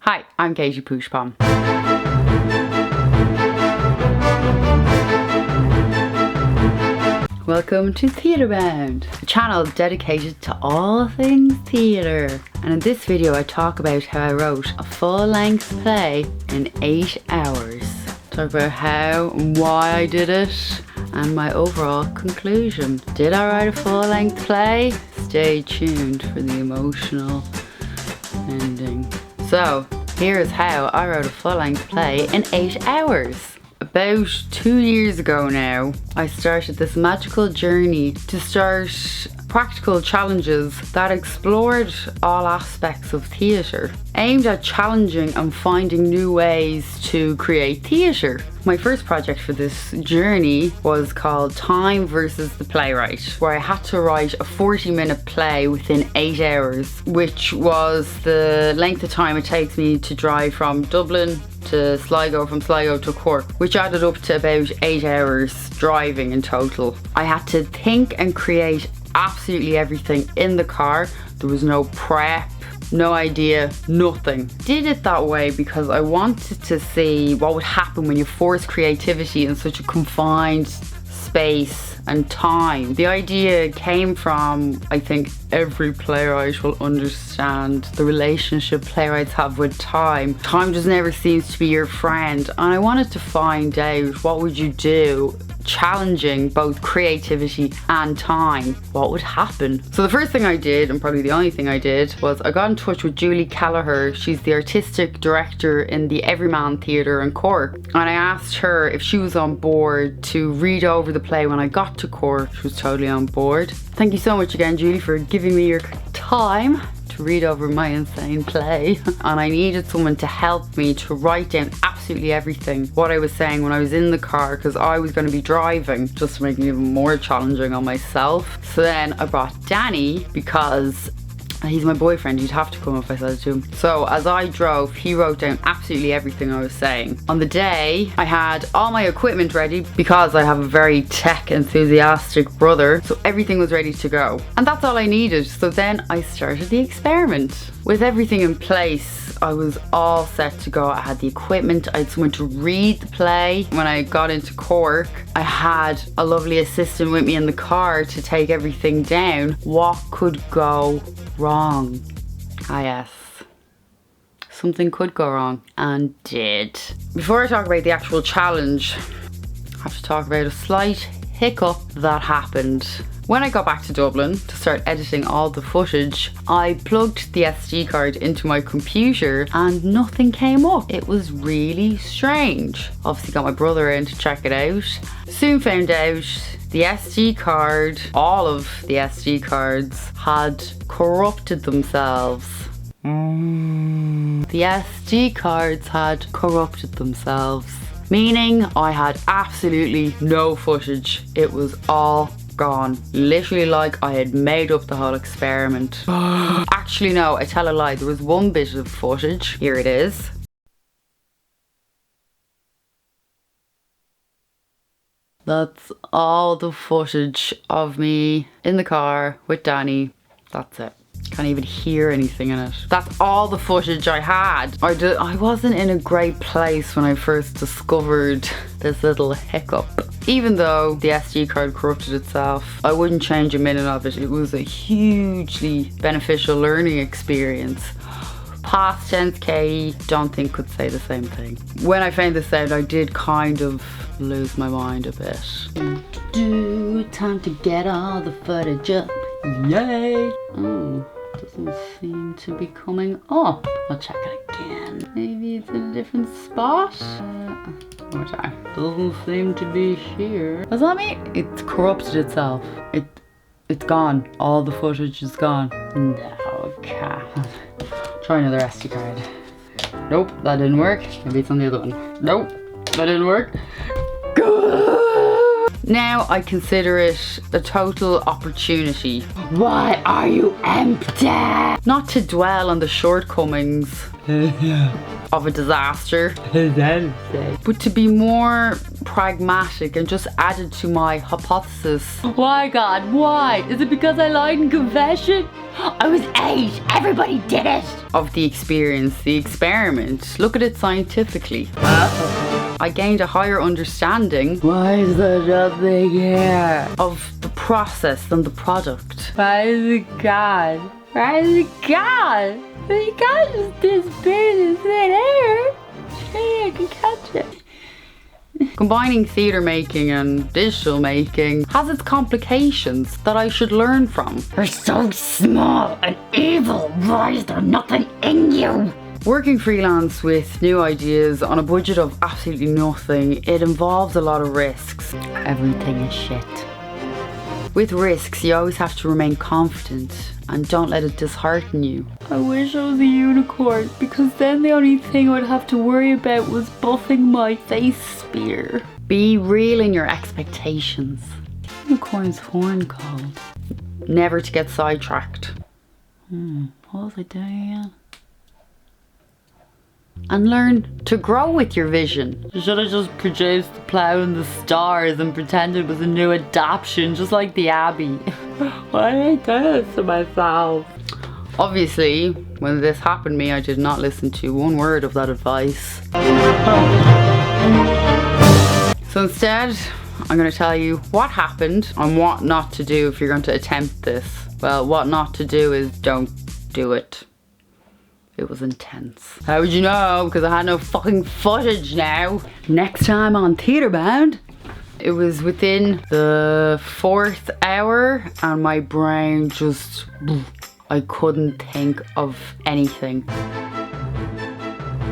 Hi, I'm Katie Poushpom. Welcome to TheatreBound, a channel dedicated to all things theatre. And in this video I talk about how I wrote a full-length play in 8 hours. Talk about how and why I did it and my overall conclusion. Did I write a full-length play? Stay tuned for the emotional ending. So, here is how I wrote a full-length play in 8 hours. About 2 years ago now, I started this magical journey to start practical challenges that explored all aspects of theatre, aimed at challenging and finding new ways to create theatre. My first project for this journey was called Time versus the Playwright, where I had to write a 40-minute play within 8 hours, which was the length of time it takes me to drive from Dublin to Sligo, from Sligo to Cork, which added up to about 8 hours driving in total. I had to think and create absolutely everything in the car. There was no prep, no idea, nothing. Did it that way because I wanted to see what would happen when you force creativity in such a confined space and time. The idea came from, I think every playwright will understand, the relationship playwrights have with time. Time just never seems to be your friend, and I wanted to find out what would you do challenging both creativity and time. What would happen? So the first thing I did, and probably the only thing I did, was I got in touch with Julie Kelleher. She's the artistic director in the Everyman Theatre in Cork, and I asked her if she was on board to read over the play when I got to Cork. She was totally on board. Thank you so much again, Julie, for giving me your time to read over my insane play. And I needed someone to help me to write down absolutely everything, what I was saying when I was in the car, because I was going to be driving, just to make it even more challenging on myself. So then I brought Danny, because he's my boyfriend, he'd have to come if I said it to him. So as I drove, he wrote down absolutely everything I was saying. On the day, I had all my equipment ready because I have a very tech enthusiastic brother, so everything was ready to go. And that's all I needed. So then I started the experiment. With everything in place, I was all set to go. I had the equipment, I had someone to read the play. When I got into Cork, I had a lovely assistant with me in the car to take everything down. What could go wrong? Ah yes, something could go wrong, and did. Before I talk about the actual challenge, I have to talk about a slight hiccup that happened. When I got back to Dublin to start editing all the footage, I plugged the SD card into my computer and nothing came up. It was really strange. Obviously got my brother in to check it out. Soon found out the SD card, all of the SD cards, had corrupted themselves. The SD cards had corrupted themselves, meaning I had absolutely no footage. It was all gone. Literally like I had made up the whole experiment. Actually no, I tell a lie. There was one bit of footage. Here it is. That's all the footage of me in the car with Danny. That's it. Can't even hear anything in it. That's all the footage I had. I wasn't in a great place when I first discovered this little hiccup. Even though the SD card corrupted itself, I wouldn't change a minute of it. It was a hugely beneficial learning experience. Past tense Katie, don't think could say the same thing. When I found this out, I did kind of lose my mind a bit. Time to get all the footage up. Yay! Oh, doesn't seem to be coming up. I'll check it again. Maybe it's in a different spot. One more time. Doesn't seem to be here. Does that mean it's corrupted itself? It's gone. All the footage is gone. No, it can't. Try another SD card. Nope, that didn't work. Maybe it's on the other one. Nope, that didn't work. Now I consider it a total opportunity. Why are you empty? Not to dwell on the shortcomings of a disaster, but to be more pragmatic and just add it to my hypothesis. Why, God, why? Is it because I lied in confession? I was 8, everybody did it! Of the experience, the experiment. Look at it scientifically. I gained a higher understanding. Why is there nothing here? Of the process than the product. Why is it God? Why is it God? You can't just disappear in thin air. Hey, I can catch it. Combining theatre making and digital making has its complications that I should learn from. You're so small and evil. Why is there nothing in you? Working freelance with new ideas on a budget of absolutely nothing, it involves a lot of risks. Everything is shit. With risks, you always have to remain confident and don't let it dishearten you. I wish I was a unicorn, because then the only thing I'd have to worry about was buffing my face spear. Be real in your expectations. Unicorn's horn called. Never to get sidetracked. What was I doing again? And learn to grow with your vision. Should I just produced The Plough and the Stars and pretend it was a new adaptation, just like The Abbey? Why did I do this to myself? Obviously, when this happened to me, I did not listen to one word of that advice. So instead, I'm going to tell you what happened and what not to do if you're going to attempt this. Well, what not to do is don't do it. It was intense. How would you know? Because I had no fucking footage now. Next time on TheatreBound, it was within the 4th hour and my brain just, I couldn't think of anything.